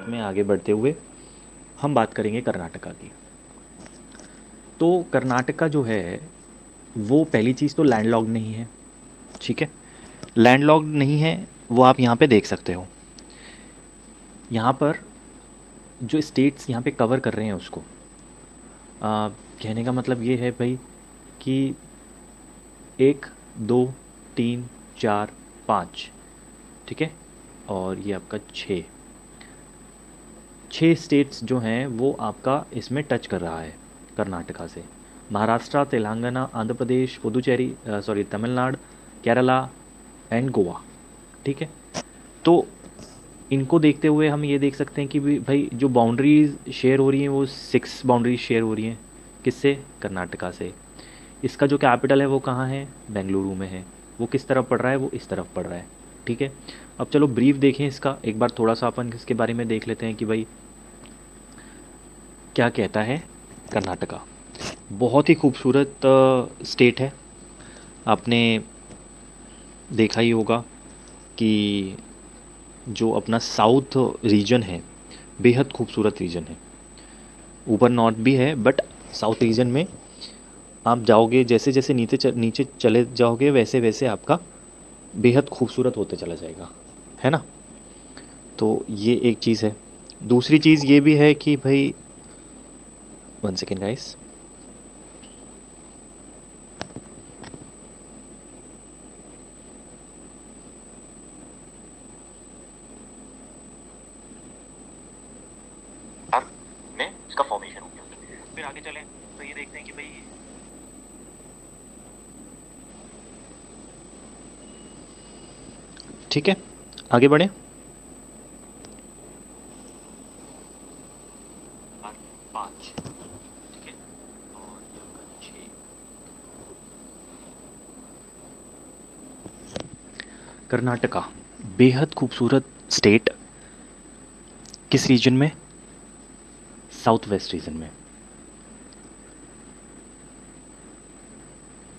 में आगे बढ़ते हुए हम बात करेंगे कर्नाटका की। तो कर्नाटका जो है वो पहली चीज़ तो लैंडलॉक्ड नहीं है। ठीक है, लैंडलॉक्ड नहीं है, वो आप यहाँ पे देख सकते हो। यहाँ पर जो स्टेट्स यहाँ पे कवर कर रहे हैं उसको कहने का मतलब ये है भाई कि 1, 2, 3, 4, 5, ठीक है, और ये आपका 6 स्टेट्स जो हैं वो आपका इसमें टच कर रहा है कर्नाटका से। Maharashtra, Telangana, Andhra Pradesh, Puducherry, sorry Tamil Nadu, Kerala and Goa. ठीक है, तो इनको देखते हुए हम ये देख सकते हैं कि भाई जो बाउंड्रीज शेयर हो रही हैं वो 6 बाउंड्रीज शेयर हो रही हैं। किससे? कर्नाटका से। इसका जो कैपिटल है वो कहाँ है? बेंगलुरु में है। वो किस तरफ पड़ रहा है? वो इस तरफ पड़ रहा है। ठीक है, अब चलो ब्रीफ देखें इसका एक बार, थोड़ा सा अपन इसके बारे में देख लेते हैं कि भाई क्या कहता है कर्नाटका। बहुत ही खूबसूरत स्टेट है। आपने देखा ही होगा कि जो अपना साउथ रीजन है बेहद खूबसूरत रीजन है। ऊपर नॉर्थ भी है बट साउथ रीजन में आप जाओगे, जैसे जैसे नीचे चले जाओगे वैसे वैसे आपका बेहद खूबसूरत होते चला जाएगा, है ना। तो ये एक चीज़ है। दूसरी चीज़ ये भी है कि भाई, 1 सेकेंड गाइस। में इसका फॉर्मेशन हो गया। फिर आगे चलें तो ये देखते हैं कि भाई ठीक है, आगे बढ़े। 5, ठीक है, और ये आपका 6। कर्नाटका बेहद खूबसूरत स्टेट। किस रीजन में? साउथ वेस्ट रीजन में।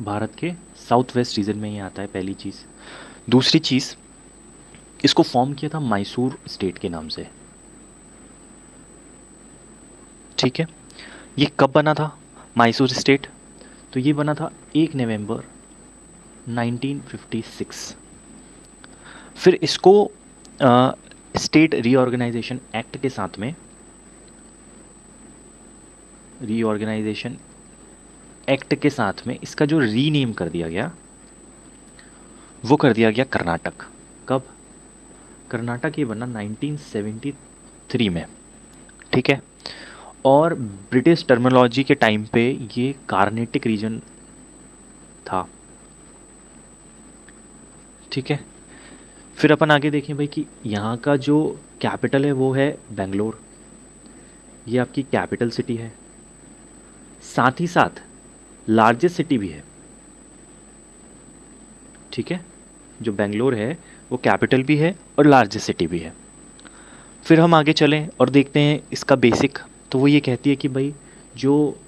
भारत के साउथ वेस्ट रीजन में ये आता है, पहली चीज़। दूसरी चीज़, इसको फॉर्म किया था मैसूर स्टेट के नाम से। ठीक है, ये कब बना था मैसूर स्टेट? तो ये बना था 1 नवंबर 1956। फिर इसको स्टेट रीऑर्गेनाइजेशन एक्ट के साथ में, रीऑर्गेनाइजेशन एक्ट के साथ में इसका जो रीनेम कर दिया गया वो कर दिया गया कर्नाटक। कब? कर्नाटक ये बना 1973 में। ठीक है, और ब्रिटिश टर्मिनोलॉजी के टाइम पे ये कार्नेटिक रीजन था। ठीक है, फिर अपन आगे देखें भाई कि यहाँ का जो कैपिटल है वो है बेंगलोर। ये आपकी कैपिटल सिटी है, साथ ही साथ लार्जेस्ट सिटी भी है। ठीक है, जो बेंगलोर है वो कैपिटल भी है और लार्जेस्ट सिटी भी है। फिर हम आगे चलें और देखते हैं इसका बेसिक। तो वो ये कहती है कि भाई जो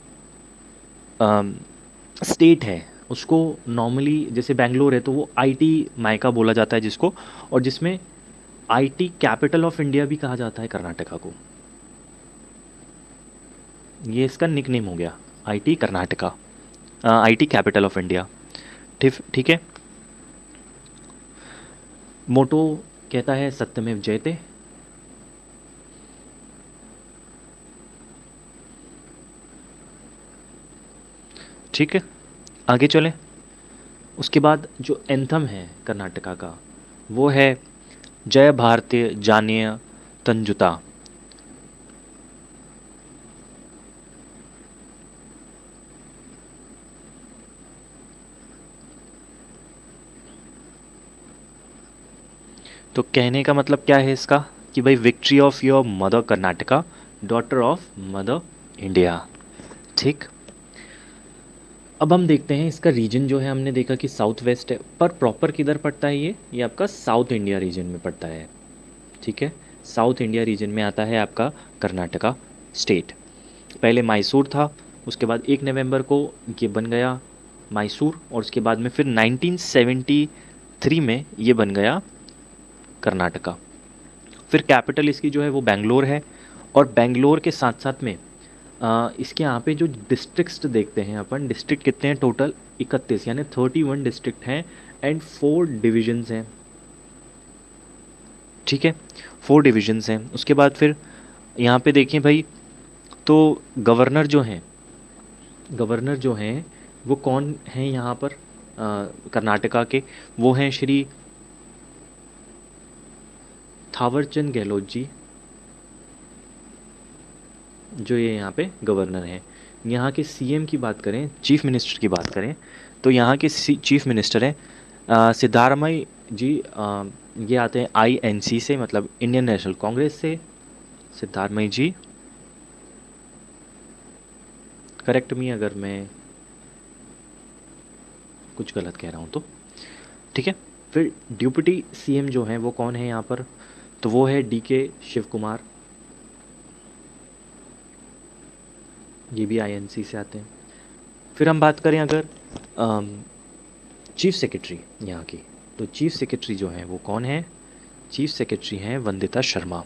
स्टेट है उसको नॉर्मली, जैसे बेंगलोर है तो वो आईटी मायका बोला जाता है जिसको, और जिसमें आईटी कैपिटल ऑफ इंडिया भी कहा जाता है कर्नाटका को। ये इसका निकनेम हो गया, IT Karnataka, IT capital of India. ठीक ठीक है, मोटो कहता है सत्यमेव जयते। ठीक है, आगे चलें। उसके बाद जो एंथम है कर्नाटका का वो है जय भारतीय जानीय तंजुता। तो कहने का मतलब क्या है इसका कि भाई victory of your mother Karnataka, daughter of mother India. ठीक, अब हम देखते हैं इसका रीजन जो है। हमने देखा कि साउथ वेस्ट है, पर प्रॉपर किधर पड़ता है ये आपका साउथ इंडिया रीजन में पड़ता है। ठीक है, साउथ इंडिया रीजन में आता है आपका कर्नाटका स्टेट। पहले मैसूर था, उसके बाद 1 नवंबर को ये बन गया मैसूर, और उसके बाद में फिर 1973 में ये बन गया कर्नाटका। फिर कैपिटल इसकी जो है वो बेंगलोर है, और बेंगलोर के साथ साथ में इसके यहाँ पे जो डिस्ट्रिक्ट्स देखते हैं अपन, डिस्ट्रिक्ट कितने हैं टोटल, 31, यानी 31 डिस्ट्रिक्ट हैं एंड 4 डिविजन्स हैं। ठीक है, 4 डिविजन्स हैं। उसके बाद फिर यहाँ पे देखें भाई, तो गवर्नर जो हैं वो कौन हैं यहाँ पर कर्नाटका के, वो हैं श्री थावरचंद गहलोत जी, जो ये यहाँ पे गवर्नर हैं। यहाँ के सीएम की बात करें, चीफ मिनिस्टर की बात करें, तो यहाँ के चीफ मिनिस्टर हैं सिद्धारमैया जी। ये आते हैं आईएनसी से, मतलब इंडियन नेशनल कांग्रेस से, सिद्धारमैया जी। करेक्ट मी अगर मैं कुछ गलत कह रहा हूँ तो। ठीक है, फिर डिप्टी सीएम जो हैं वो कौन है यहाँ पर, तो वो है डीके शिव कुमार, ये भी आईएनसी से आते हैं। फिर हम बात करें अगर चीफ सेक्रेटरी यहाँ की, तो चीफ सेक्रेटरी जो हैं वो कौन है, चीफ सेक्रेटरी हैं वंदिता शर्मा।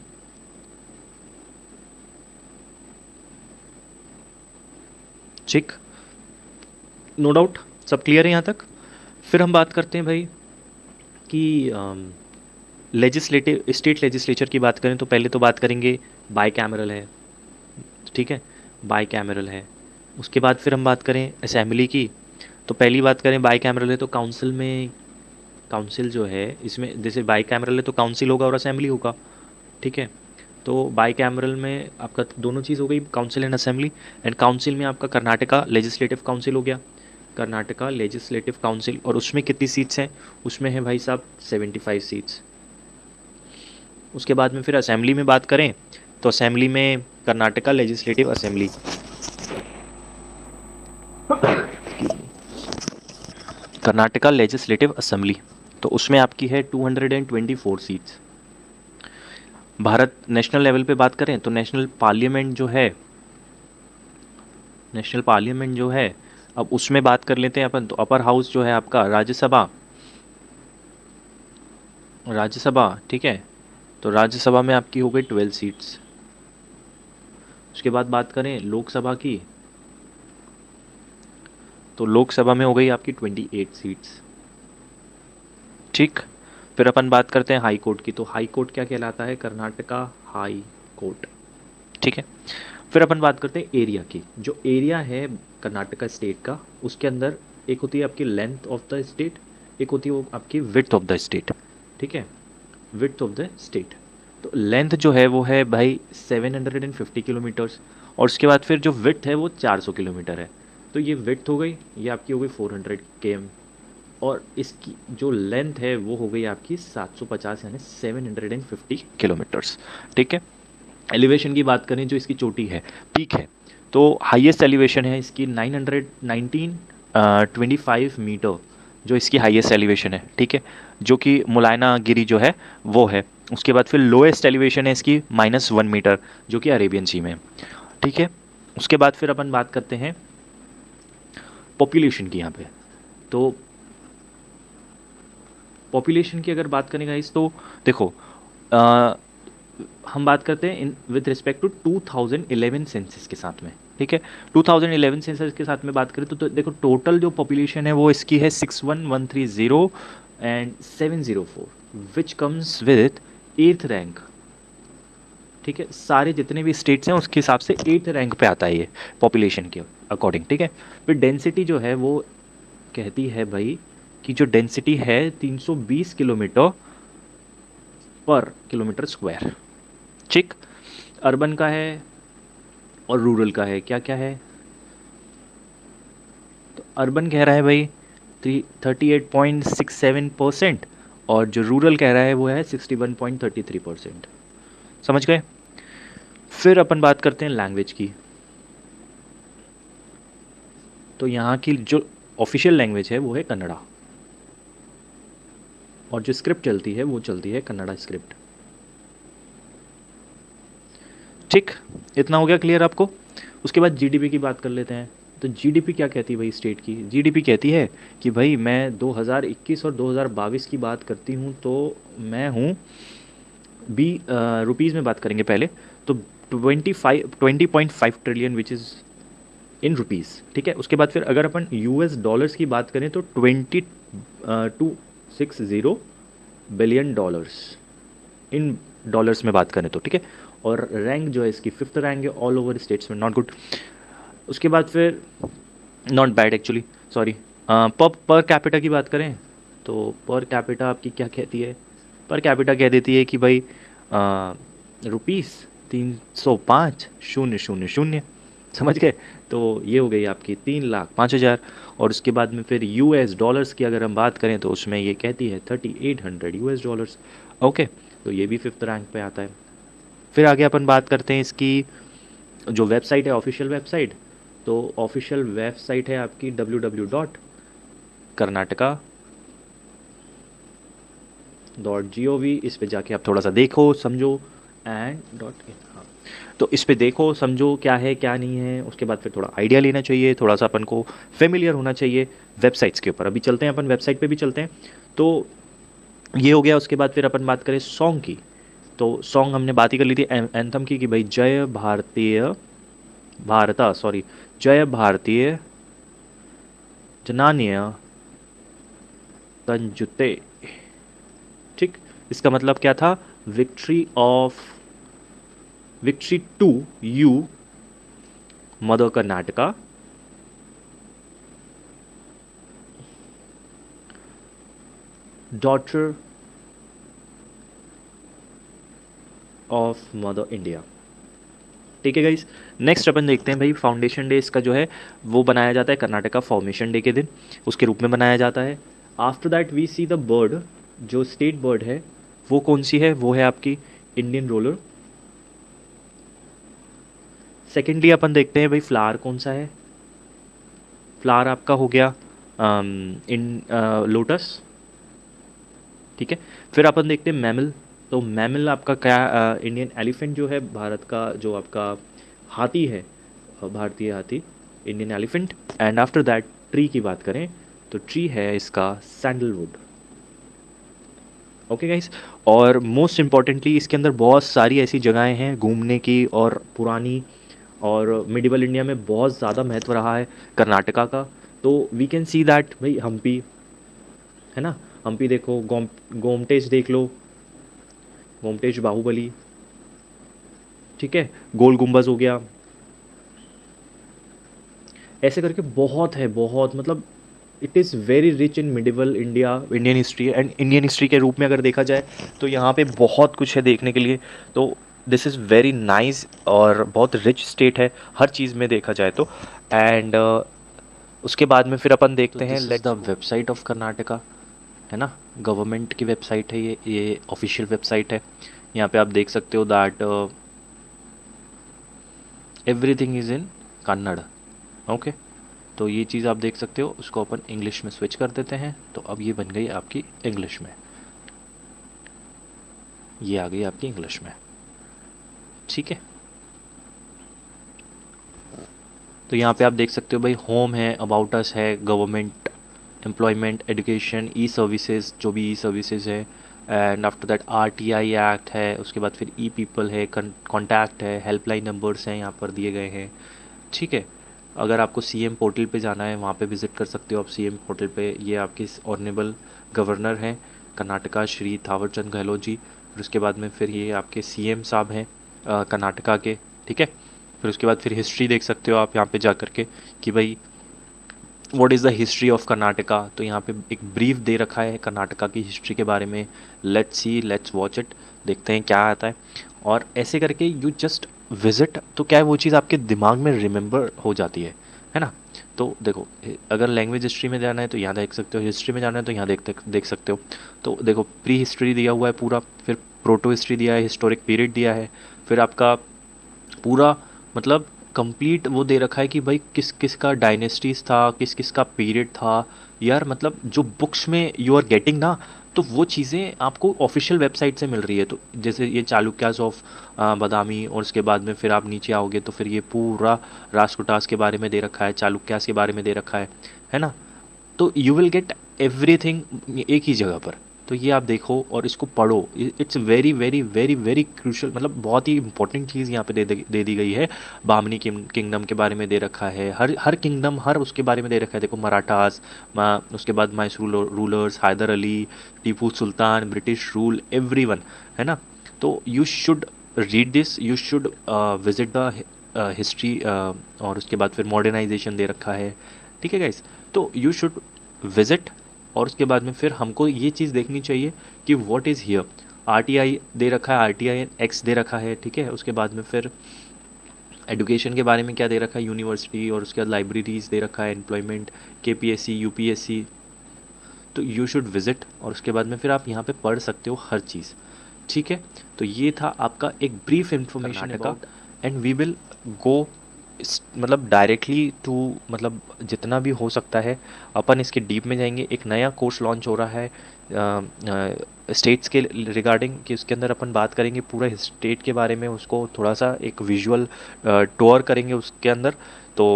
ठीक, नो डाउट, सब क्लियर है यहाँ तक। फिर हम बात करते हैं भाई कि लेजिस्लेटिव, स्टेट लेजिस्लेचर की बात करें तो पहले तो बात करेंगे बाई कैमरल है। ठीक है, बाई कैमरल है। उसके बाद फिर हम बात करें असेंबली की, तो पहली बात करें बाई कैमरल है तो काउंसिल में, काउंसिल जो है इसमें जैसे बाई कैमरल है तो काउंसिल होगा और असेंबली होगा। ठीक है, तो बाई कैमरल में आपका दोनों चीज़ हो गई, council and assembly. And council में आपका कर्नाटका लेजिस्लेटिव काउंसिल हो गया, कर्नाटका लेजिस्लेटिव काउंसिल, और उसमें कितनी सीट्स हैं, उसमें है भाई साहब 75 सीट्स। उसके बाद में फिर असेंबली में बात करें तो असेंबली में Karnataka legislative assembly, Karnataka legislative assembly, तो उसमें आपकी है 224 सीट्स। भारत नेशनल लेवल पे बात करें तो नेशनल पार्लियामेंट जो है, अब उसमें बात कर लेते हैं अपन, तो अपर हाउस जो है आपका राज्यसभा। ठीक है, तो राज्यसभा में आपकी हो गई 12 सीट्स। उसके बाद बात करें लोकसभा की, तो लोकसभा में हो गई आपकी 28 सीट्स। ठीक, फिर अपन बात करते हैं हाई कोर्ट की, तो हाई कोर्ट क्या कहलाता है, कर्नाटका हाई कोर्ट। ठीक है, फिर अपन बात करते हैं एरिया की, जो एरिया है कर्नाटका स्टेट का, उसके अंदर एक होती है आपकी लेंथ ऑफ द स्टेट, एक होती है वो आपकी विड्थ ऑफ द स्टेट। ठीक है, विड्थ ऑफ द स्टेट, तो लेंथ जो है वो है भाई 750 किलोमीटर्स, और उसके बाद फिर जो विड्थ है वो 400 किलोमीटर है। तो ये विड्थ हो गई, ये आपकी हो गई 400 km, और इसकी जो लेंथ है वो हो गई आपकी 750 यानी 750 किलोमीटर्स। ठीक है, एलिवेशन की बात करें, जो इसकी चोटी है, पीक है, तो हाईएस्ट एलिवेशन है इसकी 925 मीटर, जो इसकी हाईएस्ट एलिवेशन है। ठीक है, जो कि मुलायना गिरी जो है वो है। उसके बाद फिर लोएस्ट एलिवेशन है इसकी -1 मीटर, जो कि अरेबियन सी में है। ठीक है, उसके बाद फिर अपन बात करते हैं पॉपुलेशन की यहाँ पे, तो पॉपुलेशन की अगर बात करें गाइस, तो देखो हम बात करते हैं in with respect to 2011 census के साथ में। ठीक है, 2011 सेंसस के साथ में बात करें तो देखो टोटल जो पॉपुलेशन है वो इसकी है 61,130 and 704, which comes with 8th rank. ठीक है, सारे जितने भी स्टेट्स हैं उसके हिसाब से 8th रैंक पे आता है ये पॉपुलेशन के अकॉर्डिंग। ठीक है, फिर डेंसिटी जो है वो कहती है भाई कि जो डेंसिटी है 320 किलोमीटर पर किलोमीटर स्क्वायर। ठीक, अर्बन का है और रूरल का है, क्या क्या है, तो अर्बन कह रहा है भाई 38.67%, और जो रूरल कह रहा है वो है 61.33%। समझ गए। फिर अपन बात करते हैं लैंग्वेज की, तो यहाँ की जो ऑफिशियल लैंग्वेज है वो है कन्नड़ा, और जो स्क्रिप्ट चलती है वो चलती है कन्नड़ा स्क्रिप्ट। ठीक, इतना हो गया क्लियर आपको। उसके बाद जीडीपी की बात कर लेते हैं, तो जीडीपी क्या कहती है भाई स्टेट की, जीडीपी कहती है कि भाई मैं 2021 और 2022 की बात करती हूँ तो मैं हूँ रुपीज़ में बात करेंगे पहले, तो 20.5 trillion which is in rupees, ठीक है। उसके बाद फिर अगर अपन यूएस डॉलर्स की बात करें तो 2260 बिलियन डॉलर्स इन डॉलर्स में बात करें तो, ठीक है। और रैंक जो है इसकी 5th रैंक है ऑल ओवर स्टेट्स में, नॉट गुड। उसके बाद फिर not bad actually, sorry. Per capita की बात करें तो पर कैपिटा आपकी क्या कहती है, पर कैपिटा कह देती है कि भाई रुपीज़ 305,000, समझ गए। तो ये हो गई आपकी 3,05,000। और उसके बाद में फिर यूएस डॉलर्स की अगर हम बात करें तो उसमें ये कहती है 3,800 यूएस डॉलर्स, ओके। तो ये भी 5th रैंक पे आता है। फिर आगे अपन बात करते हैं इसकी जो वेबसाइट है, ऑफिशियल वेबसाइट। तो ऑफिशियल वेबसाइट है आपकी www.karnataka.gov। इस पे जाके आप थोड़ा सा देखो समझो एंड .in, हाँ। तो इस पे देखो समझो क्या है क्या नहीं है। उसके बाद फिर थोड़ा आइडिया लेना चाहिए, थोड़ा सा अपन को फेमिलियर होना चाहिए वेबसाइट्स के ऊपर। अभी चलते हैं अपन वेबसाइट पे भी चलते हैं। तो ये हो गया। उसके बाद फिर अपन बात करें सॉन्ग की, तो सॉन्ग हमने बात ही कर ली थी एंथम की कि भाई जय भारतीय जनान्य तंजुते, ठीक। इसका मतलब क्या था, victory to you mother Karnataka, daughter of mother India, ठीक है गाइस। नेक्स्ट अपन देखते हैं भाई फाउंडेशन डे इसका जो है वो बनाया जाता है कर्नाटका फॉर्मेशन डे के दिन, उसके रूप में बनाया जाता है। After that we see the bird, जो स्टेट बर्ड है वो कौन सी है, वो है आपकी इंडियन रोलर। सेकेंडली अपन देखते हैं भाई फ्लावर कौन सा है, फ्लावर आपका हो गया इन लोटस, ठीक है। फिर अपन देखते हैं मैमल, तो मैमल आपका क्या, इंडियन एलिफेंट जो है, भारत का जो आपका हाथी है, भारतीय हाथी, Indian elephant. And after that tree की बात करें तो ट्री है इसका सैंडलवुड, ओके गाइस। और मोस्ट इम्पॉर्टेंटली इसके अंदर बहुत सारी ऐसी जगहें हैं घूमने की, और पुरानी और मिडिवल इंडिया में बहुत ज़्यादा महत्व रहा है कर्नाटका का। तो वी कैन सी दैट भाई हम्पी है ना, हम्पी देखो, गोमटेज देख लो, गोमटेज बाहुबली, ठीक है, गोल गुम्बज हो गया, ऐसे करके बहुत है, बहुत मतलब it is very rich in medieval India, Indian history. And Indian history के रूप में अगर देखा जाए तो यहाँ पे बहुत कुछ है देखने के लिए। तो दिस इज़ वेरी नाइस और बहुत रिच स्टेट है हर चीज़ में देखा जाए तो। एंड उसके बाद में फिर अपन देखते हैं let's the website of Karnataka, है ना, गवर्नमेंट की वेबसाइट है ये ऑफिशियल वेबसाइट है। यहाँ पे आप देख सकते हो that everything is in Kannada, okay. तो ये चीज़ आप देख सकते हो, उसको अपन इंग्लिश में स्विच कर देते हैं। तो अब ये बन गई आपकी इंग्लिश में, ये आ गई आपकी इंग्लिश में, ठीक है। तो यहाँ पे आप देख सकते हो भाई होम है, अबाउट अस है, गवर्नमेंट, एम्प्लॉयमेंट, एजुकेशन, ई सर्विसेज, जो भी ई सर्विसेज है। And after that RTI act है। उसके बाद फिर ई पीपल है, कॉन्टैक्ट है, हेल्पलाइन नंबर्स हैं यहाँ पर दिए गए हैं, ठीक है। अगर आपको सीएम पोर्टल पे जाना है वहाँ पे विज़िट कर सकते हो आप सीएम पोर्टल पे। ये आपके ऑनरेबल गवर्नर हैं कर्नाटका श्री थावरचंद गहलोत जी। फिर उसके बाद में फिर ये आपके सीएम साहब हैं कर्नाटका के, ठीक है। फिर उसके बाद फिर हिस्ट्री देख सकते हो आप यहाँ पे जा कर के कि भाई what is the history of Karnataka. तो यहाँ पे एक ब्रीफ दे रखा है कर्नाटका की हिस्ट्री के बारे में। लेट्स वॉच इट, देखते हैं क्या आता है। और ऐसे करके यू जस्ट विजिट, तो क्या है वो चीज़ आपके दिमाग में रिमेंबर हो जाती है ना। तो देखो अगर लैंग्वेज हिस्ट्री में जाना है तो यहाँ देख सकते हो, हिस्ट्री में जाना है तो यहाँ देख सकते हो। तो देखो प्री हिस्ट्री दिया हुआ है पूरा, फिर प्रोटो हिस्ट्री दिया है, हिस्टोरिक पीरियड दिया है, फिर आपका पूरा मतलब कंप्लीट वो दे रखा है कि भाई किस किस का डायनेस्टीज था, किस किस का पीरियड था। यार मतलब जो बुक्स में यू आर गेटिंग ना, तो वो चीज़ें आपको ऑफिशियल वेबसाइट से मिल रही है। तो जैसे ये चालुक्यास ऑफ बादामी, और उसके बाद में फिर आप नीचे आओगे तो फिर ये पूरा राष्ट्रकूटास के बारे में दे रखा है, चालुक्यास के बारे में दे रखा है ना। तो यू विल गेट एवरीथिंग एक ही जगह पर, तो ये आप देखो और इसको पढ़ो। It's very very very very crucial, मतलब बहुत ही इंपॉर्टेंट चीज़ यहाँ पे दे दी गई है। बामनी किंगडम के बारे में दे रखा है, हर हर किंगडम हर उसके बारे में दे रखा है। देखो मराठास, उसके बाद Mysore rulers, Haider Ali, Tipu Sultan, British rule, everyone, है ना। तो you should read this, you should visit the history, और उसके बाद फिर मॉडर्नाइजेशन दे रखा है, ठीक है गाइस। तो यू शुड विजिट, और उसके बाद में फिर हमको ये चीज़ देखनी चाहिए कि व्हाट इज़ हियर। आरटीआई दे रखा है, आरटीआई एक्स दे रखा है, ठीक है। उसके बाद में फिर एजुकेशन के बारे में क्या दे रखा है, यूनिवर्सिटी, और उसके बाद लाइब्रेरीज दे रखा है, एम्प्लॉयमेंट, केपीएससी, यूपीएससी। तो यू शुड विजिट, और उसके बाद में फिर आप यहाँ पे पढ़ सकते हो हर चीज़, ठीक है। तो ये था आपका एक brief information about, and we will go मतलब डायरेक्टली टू, मतलब जितना भी हो सकता है अपन इसके डीप में जाएंगे। एक नया कोर्स लॉन्च हो रहा है स्टेट्स के रिगार्डिंग, कि उसके अंदर अपन बात करेंगे पूरा स्टेट के बारे में, उसको थोड़ा सा एक विजुअल टूर करेंगे उसके अंदर। तो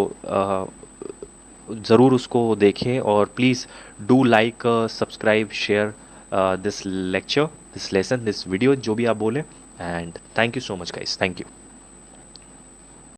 ज़रूर उसको देखें, और please do like, subscribe, share this lecture, this lesson, this video, जो भी आप बोलें। And thank you so much guys, thank you.